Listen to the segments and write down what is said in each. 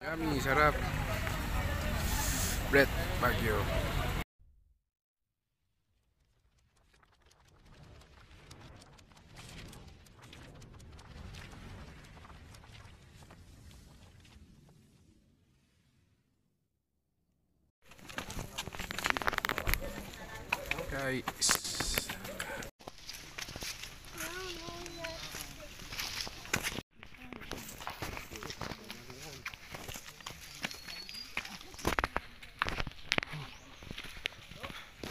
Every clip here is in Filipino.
Yummy, sarap. Brett Baguio. Guys.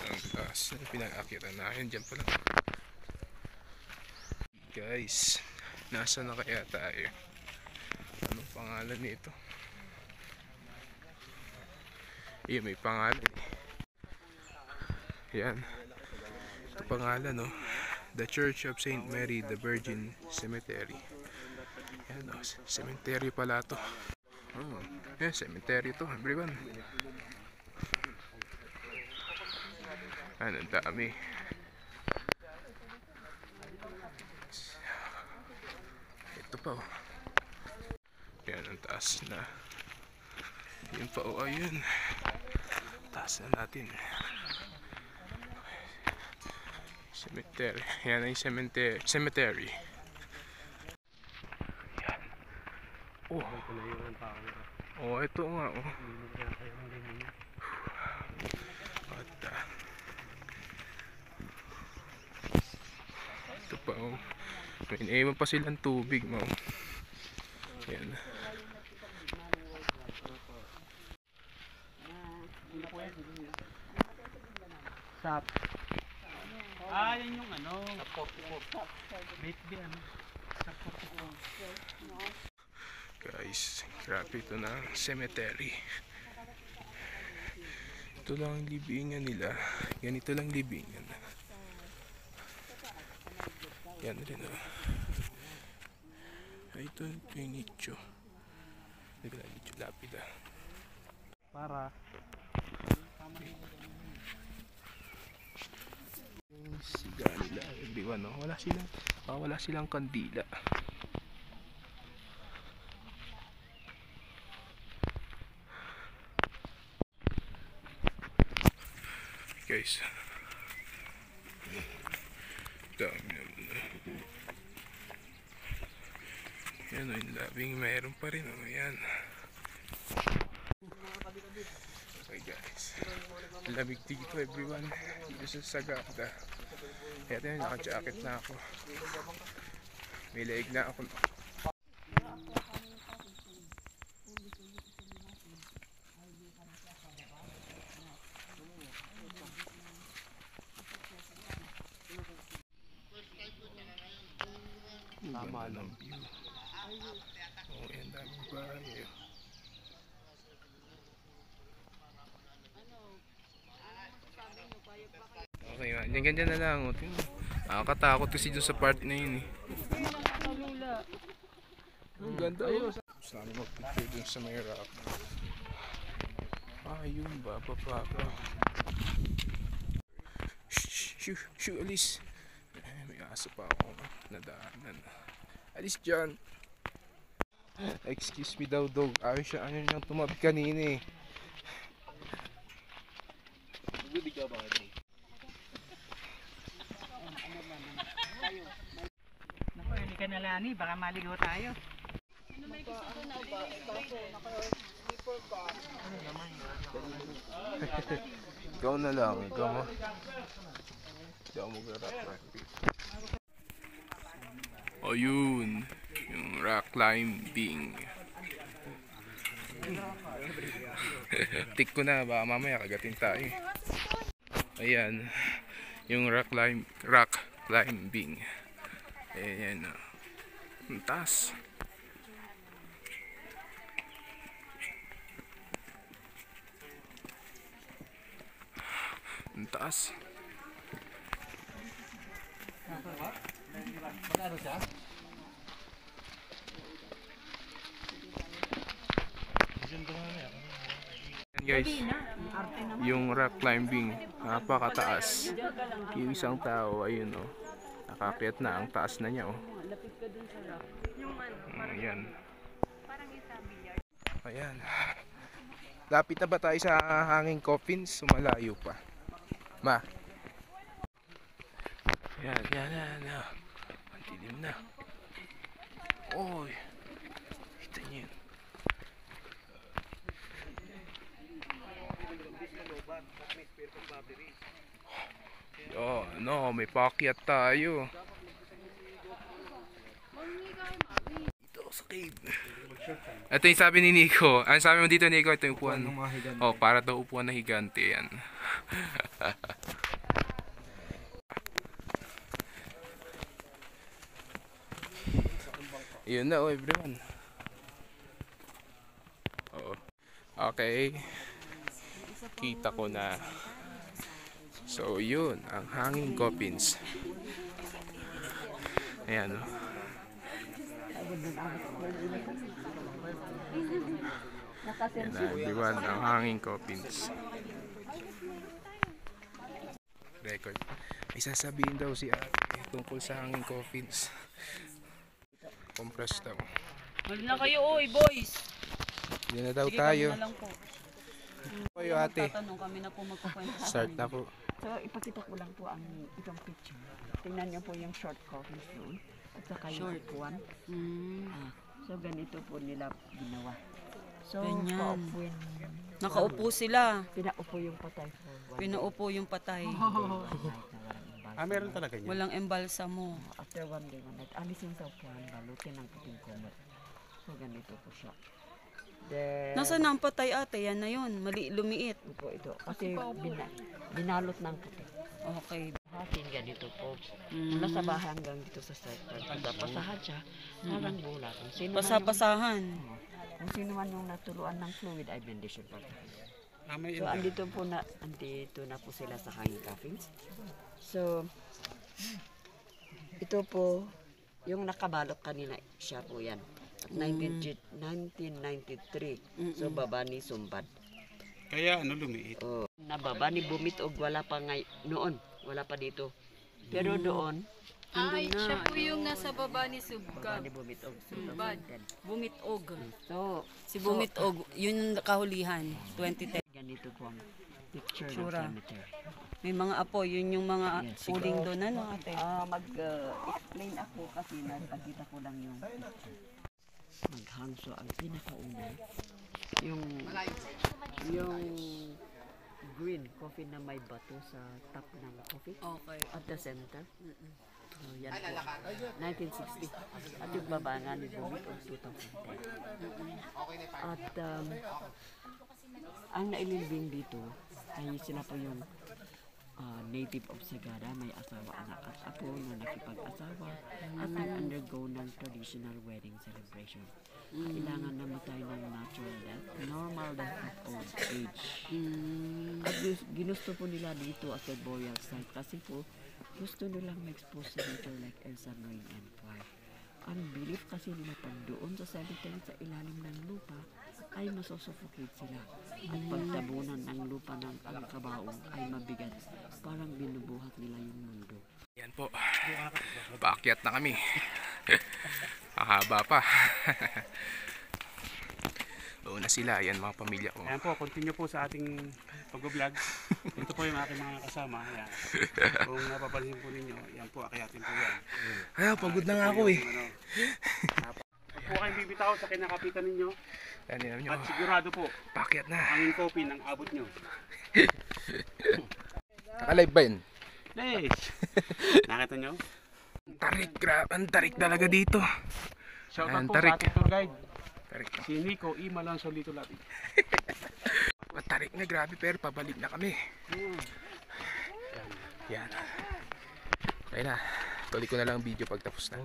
Ang taas na pinag-akitan natin dyan pala. Guys, nasa na kaya tayo? Anong pangalan nito? Iya, may pangalan. Yan. Ito pangalan, no? The Church of Saint Mary the Virgin Cemetery. Yan, no? Cemetery pala to. Oh, yeah, cemetery to, everyone. Ano, ang dami. Ito pa, oh. Yan, ang taas na. Yun pa, oh, ayun. Taas na natin. Cemetery. Yan ay cemetery. Yan. Oh. Oh, ito nga, oh. Ito pa, oh. May naiwan pa silang tubig, mo. Yan. Sap. Yan yung ano. Sap 44. Maybe ano. Sap 44. Guys, grabe ito na cemetery. Ito lang ang libingan nila. Ganito lang libingan. Yan rin, oh. Ito yung nicho. Nicho lapida. Para Yung siga nila, everyone, no? Wala silang kandila. Guys, dami naman. Yan, o, yung labing mayroon pa rin, o, yan. Okay guys, lamig dito, everyone. Dito sa Sagada. Kaya tayo, naka-jacket na ako. May leeg na ako. Tama ng view. Oh, yan, daming bahay. Okay man, ganyan na lang. Nakakatakot kasi doon sa part na yun, eh. Ang ganda, oh. Gusto namin mag-picture doon sa may rock. Yun ba? Baba pa. Shoo, alis. May aso pa ako nadaanan. Alis dyan. Excuse me daw, dog. Ayos siya, ano niyang tumabi kanina, eh. naku, hindi ka nalani. Baka maligaw tayo. Ikaw na lang. Ikaw mo. Ikaw mo mag-rock. O yun. Yung rock climbing. Tik ko na. Baka mamaya kagatin tayo. Ayan. Yung rock climbing. Ayan. Ang taas. Ang taas. Guys, yung rock climbing, napakataas. Yung isang tao, ayun, oh, nakakyat na, ang taas na niya, oh. Lapit ka dun sa rock. Yung ano, Ayan. parang isa bilyar. Ayan. Lapit na ba tayo sa hanging coffins? Sumalayo pa. Ma. Yan, yan, yan, yan. Ang dilim na. Oy. Kita niyo yun. Yo, no, may paakyat tayo. Dito sa cave. Ito yung sabi ni Nico. Ano sabi mo dito, Nico? Ito yung upuan. Oh, para daw upuan na higante yan. Yun na, oh, everyone. Oo. Okay. Kita ko na. So, yun. Ang hanging coffins. Ayan, oh. Yan na, everyone. Ang hanging coffins. Record. May sasabihin daw si ate tungkol sa hanging coffins. Compress daw. Hali na kayo, oy, boys. Yan na daw Sige, tayo. kami na lang po. Kayo ate. Tatanong kami na po magkukwenta. Start na po. So, ipakita ko lang po ang itong picture. Tingnan niyo po yung short coffins doon. At saka yung Short. upuan. So, ganito po nila ginawa. So, Ganyan. paupuin. Nakaupo sila. Pinaupo yung patay for one Pinaupo yung patay. night na walang imbal. Meron talaga niya. Walang embalsa mo. After one day, one night, alisin sa upuan, balutin ng puting kumot. So, ganito po siya. Then, Nasaan na ang patay, ate? Yan na yun. Lumiit. po ito. Kasi binalot ng puti. Okay. Hatin ganito po. Mula sa bahay hanggang dito sa circle. Pasahan siya, parang bula. Kung sino man yung- Pasapasahan. Kung sino man yung natuluan ng fluid ay bendition pa. May So andito na po sila sa hanging coffins. So ito po yung nakabalot kanina, siya po yan. At 1993. So baba ni Sumbad. Kaya ano lumiit. Oh, nababa ni Bumitog, wala pa noon, wala pa dito. Pero doon Nandun na. Siya po yung nasa baba ni baba Subkab. ni Bumitog. Sumbad. Bumitog. So Si Bumitog, yun yung kahulihan. 2010. ganito po ang picture Tsura. ng cemetery. May mga apo. Yun yung mga Yes. uling doon, ano, ate? Mag-explain ako kasi nagpakita ko lang yung maghang. So, ang pinakauna, yung green coffee na may bato sa top ng coffee Okay. at the center. So, yan po. 1960. At yung baba nga ni Bumit o 2010. At ang naililibing dito ay sila po yung native of Sagada, may asawa, anak at apo na nakipag-asawa at nag-undergo ng traditional wedding celebration. Kailangan namatay ng natural death, normal death at old age. At ginusto po nila dito as a burial site kasi po gusto nilang ma-expose sa nature like El Santorin Empire. Ang belief kasi nila pag doon sa cemetery sa ilalim ng lupa ay masusuffocate sila. At pagtabunan ng lupa ng ang kabaong ay mabigat. Parang binubuhat nila yung mundo. Yan po. Paakyat na kami. Mahaba pa. Doon na sila. Yan mga pamilya ko. Ayan po, continue po sa ating pag-vlog. Ito po yung aking mga kasama. Ayan. Kung napapansin po ninyo, yan po, akyatin po yan. Ah, pagod na nga ako eh. Po kayong bibitaw sa kinakapitan ninyo Yan yun nyo. at sigurado po, Paakyat na. ang coffee ng abot nyo. Nakalive ba yun? Nice! Nakita nyo? Ang tarik. Ang tarik talaga dito. Shout Ayan, out po tarik. sa ating tour guide. Tarik. Si Nico E. Malon Solito Labi. Ang tarik na grabe pero pabalik na kami. Yan. Okay na. Tuloy ko na lang ang video pag tapos na.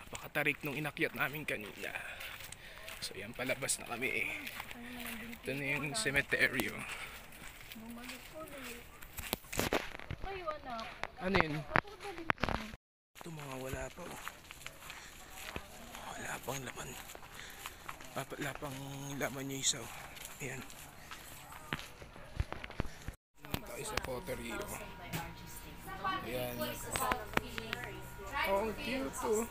Napakatarik nung inakyat namin kanina. So yan, palabas na kami eh. Ito na yung cemetery. Oh. Kayo anak. Ano yun? Ito mga wala pa. Oh. Wala pang laman. Wala pang laman yung isa. Oh. Ayan. Tayo sa pottery. Oh. Ayan. Oh, ang cute oh.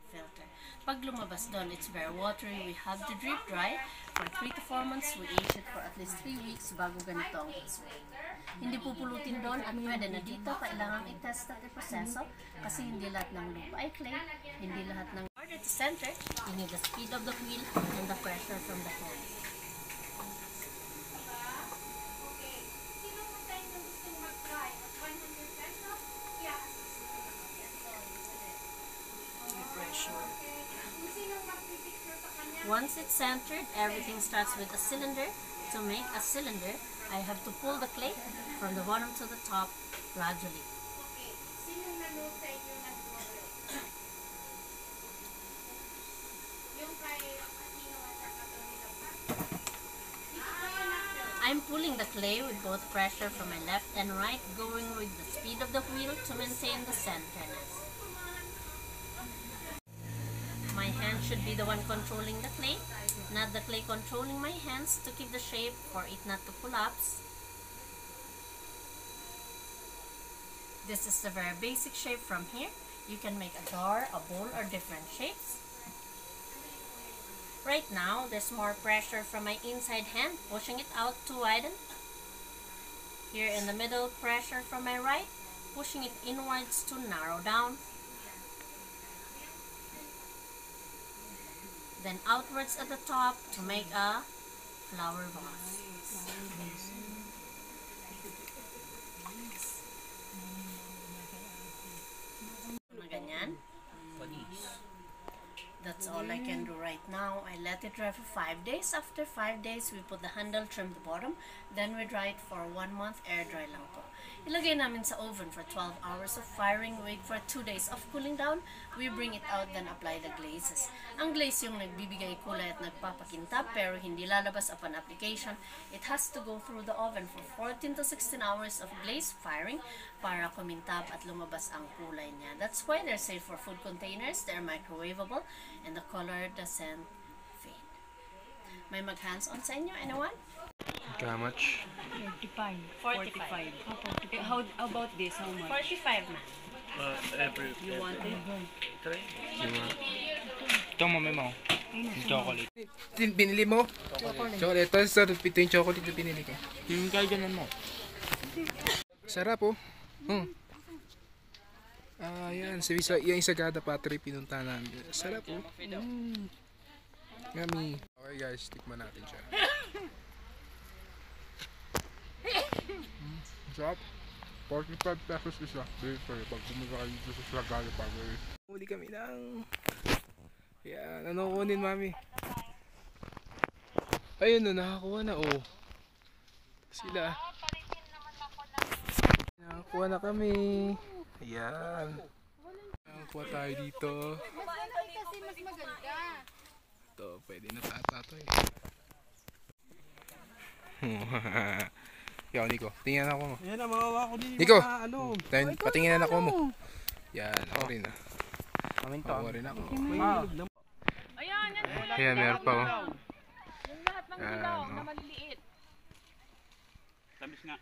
Filter. Pag lumabas doon, it's very watery. We have to drip dry for 3 to 4 months. We age it for at least 3 weeks bago ganito ang itsura. Hindi pupulutin doon at pwede na dito. Kailangan i-test at i-proseso kasi hindi lahat ng lupa ay clay. Hindi lahat ng order to center. You need the speed of the wheel and the pressure from the hand. Once it's centered, everything starts with a cylinder. To make a cylinder, I have to pull the clay from the bottom to the top gradually. I'm pulling the clay with both pressure from my left and right, going with the speed of the wheel to maintain the centerness. My hand should be the one controlling the clay, not the clay controlling my hands to keep the shape for it not to collapse. This is the very basic shape from here. You can make a jar, a bowl, or different shapes. Right now, there's more pressure from my inside hand, pushing it out to widen. Here in the middle, pressure from my right, pushing it inwards to narrow down. Then outwards at the top to make a flower vase. Na ganyan. That's all I can do right now. I let it dry for 5 days. After 5 days, we put the handle, trim the bottom. Then we dry it for 1 month, air dry lang po. Ilagay namin sa oven for 12 hours of firing. Wait for 2 days of cooling down. We bring it out, then apply the glazes. Ang glaze yung nagbibigay kulay at nagpapakintab, pero hindi lalabas upon application. It has to go through the oven for 14 to 16 hours of glaze firing para kumintab at lumabas ang kulay niya. That's why they're safe for food containers. They're microwavable and the color doesn't fade. May mag-hands-on sa inyo? Anyone? How much? 45. 45. How about this? How much? 45 na. You want it? Ito mami mo. Chocolate. Binili mo? Chocolate. Tapos ito yung chocolate na binili ko. Yung kaya ganun mo. Sarap oh. Yan. Yung Sagada Pottery pinunta namin. Sarap oh. Yummy. Okay guys, tikman natin siya. Sarap. 45 pesos isa. Pag pumunta kayo dito sa Sagada Pottery. Huli kami lang. Yan. Ano kunin mami? Ayun no, nakakuha na oh. Sila. Nakakuha na kami. Ayan. Nakakuha tayo dito. Ito, pwede na tata to eh. Yaw, Nico. Tingnan ako mo. Ayan na, mawawa ko din yung Nico! mga ano. Patingnan ako mo. Yan, ako rin ah. Kaminto. Ako rin ako. Ayan, yan. Ayan, meron pa oh. Yung lahat ng dilaw Ano? na maliliit. Tamis nga.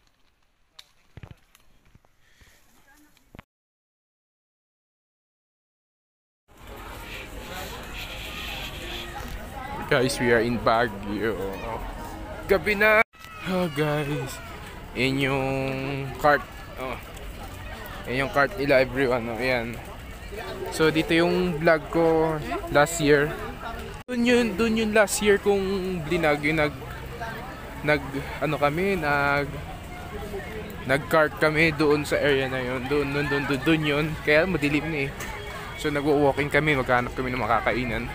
Guys, we are in Baguio. Gabi na. Oh guys. Yan yung cart. Oh. Yan yung cart nila everyone. Oh. Yan. So dito yung vlog ko last year. Dun yun last year kung blinag yung nag-cart kami doon sa area na yun. Doon yun. Kaya madilim na eh. So nagwo-walking kami, maghanap kami ng makakainan.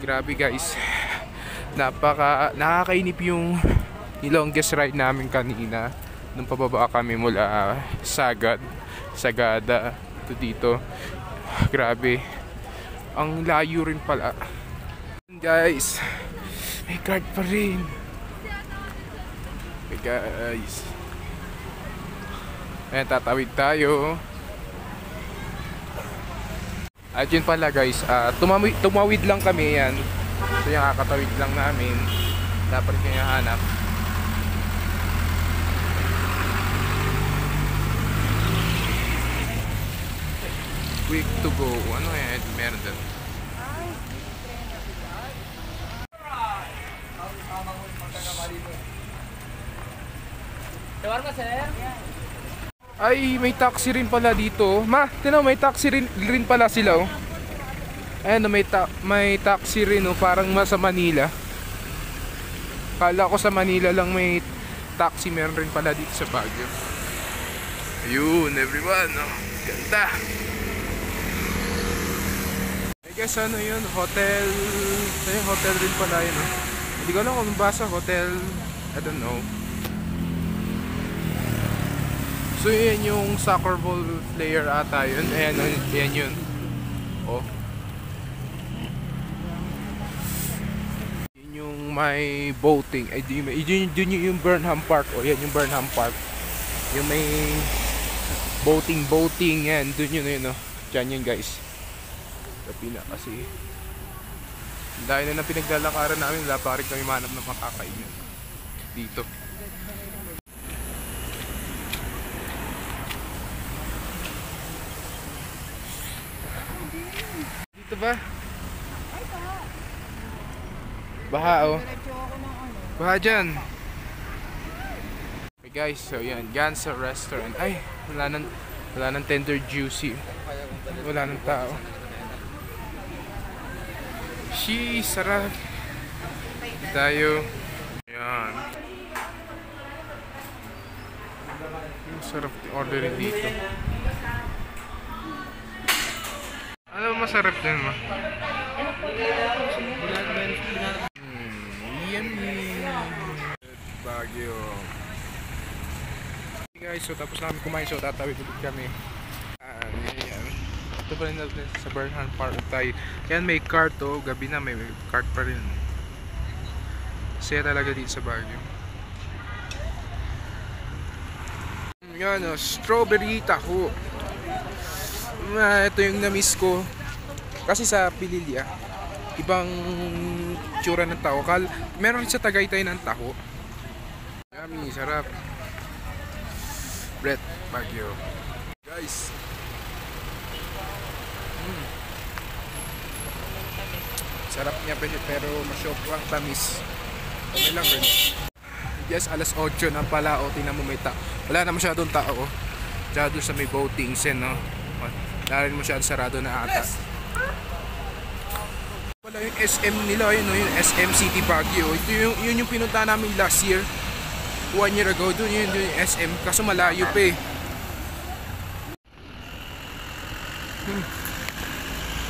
Grabe guys, nakakainip yung longest ride namin kanina nung pababa kami mula Sagada to dito. Grabe, ang layo rin pala guys. May card pa rin. Okay guys, ayan, tatawid tayo. At yun pala guys, tumawid lang kami yan. So yung kakatawid lang namin. Dapat kayo hanap. Quick to go. Ano yan? Meron doon. Ay, may taxi rin pala dito. Ma, tinaw, may taxi rin pala sila, oh. Ayan, may taxi rin, oh, parang sa Manila. Kala ko sa Manila lang may taxi, meron rin pala dito sa Baguio. Ayun, everyone, oh. Ganda. I guess ano yun, hotel. Ay, hotel rin pala yun, oh. Hindi ko alam kung basa, hotel, I don't know. So yan yung soccer ball player ata yun. Ayan, yan yun. Oh. Yun yung may boating. Ay, yun yung Burnham Park. Oh, yan yung Burnham Park. Yung may boating yan. Dun yun, oh. Diyan yun, guys. Tapi na kasi dahil na pinaglalakaran namin, wala pa rin kami manap na makakain dito. Dito ba? Baha, oh. Baha dyan. Okay guys, so yan, Gansa Restaurant. Ay, wala nang tender juicy. Wala nang tao. Sheesh, sarap. Tayo. Ayan. Sarap orderin dito. Ano masarap din, ma? Yummy. Baguio. Okay guys, so tapos namin kumain, so tatawid ulit kami. Ayan. Ito pa rin natin sa Burnham Park tayo. Yan, may cart, oh. Gabi na may cart pa rin. Saya talaga dito sa Baguio. Yan, oh, strawberry taho. Ito yung na-miss ko. Kasi sa Pililya, ibang tsura ng taho. Meron rin sa Tagaytay ng taho. Yummy, sarap. Bread, Baguio. Guys. Sarap niya pero masyopang tamis. Okay lang rin. Yes, alas 8 na pala, o tingnan mo may wala na masyadong tao. Diyan sa may boating sen, no. Wala rin masyadong sarado na ata. Wala yung SM nila, yun, no, yung SM City Baguio. Ito yun yung pinunta namin last year. 1 year ago, doon yung SM. Kaso malayo pa eh.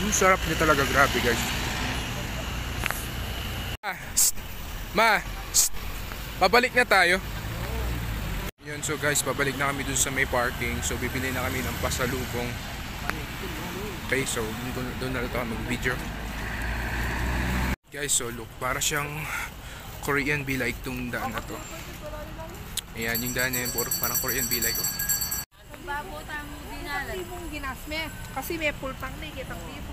Yung sarap niya talaga, grabe guys. Pabalik na tayo. Yun, so guys, pabalik na kami dun sa may parking. So bibili na kami ng pasalubong. Okay, so doon na rin tayo mag-video. Guys, so look, para siyang Korean be like tong daan na to. Ayan, yung daan na yun, parang Korean be like, oh. Kasi may pulpang na ikitang dito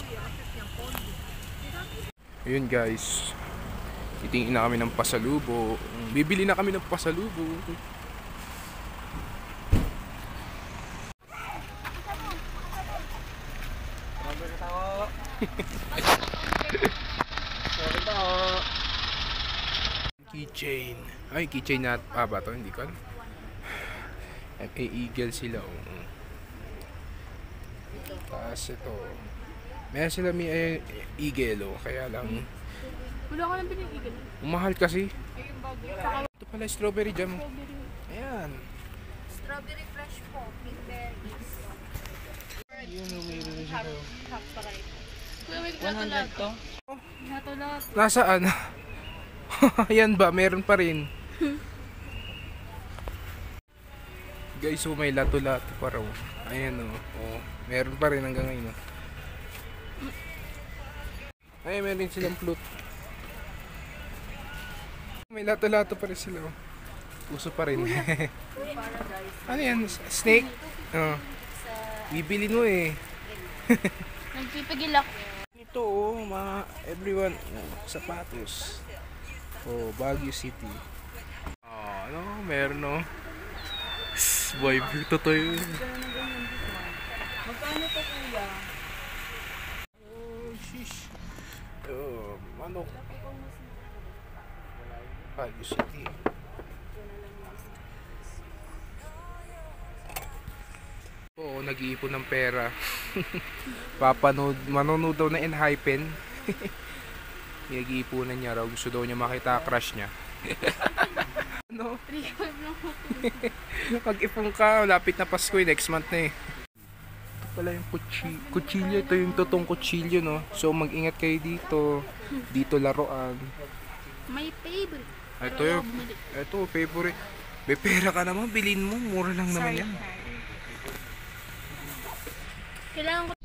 Ayun guys, titingin na kami ng pasalubo. Bibili na kami ng pasalubo. Keychain. Ay, keychain na ba to? Hindi ko alam. FA Eagle sila. Tapos ito. Meron sila may Eagle, oh. Kaya lang. Wala ka lang pinigil. Umahal kasi. Ito pala strawberry jam. Ayan. Strawberry fresh po, pink berries. Yun, meron na siya. Half pa kayo. Kuya, wait, natulad to? Natulad. Nasaan? Ayan ba? Meron pa rin. Guys, so may lato-lato pa raw. Ayan, oh. Oh, meron pa rin hanggang ngayon, oh. Ay, meron silang flute. May lato-lato pa rin sila, oh. Puso pa rin. Ano yan? Snake? Oh. Bibilin mo eh. Nagpipigil ako. Ito, oh, mga everyone. Oh, sapatos. Oh, Baguio City. Oh, ano? Meron, oh. Vibe. Totoo yun. Magkano to, kuya? Oh, shish. Oh, manok. Baguio City. Oo, nag-iipon ng pera. Manonood daw na Enhypen. Nag-iipunan niya raw. Gusto daw niya makita crush niya. Ano? 3-5 lang po. Mag-ipon ka, lapit na Pasko next month na eh. Ito pala yung kutsilyo. Ito yung totoong kutsilyo, no? So mag-ingat kayo dito. Dito laruan. May favorite. Ito yung, favorite. May pera ka naman, bilhin mo. Mura lang naman yan. Kailangan ko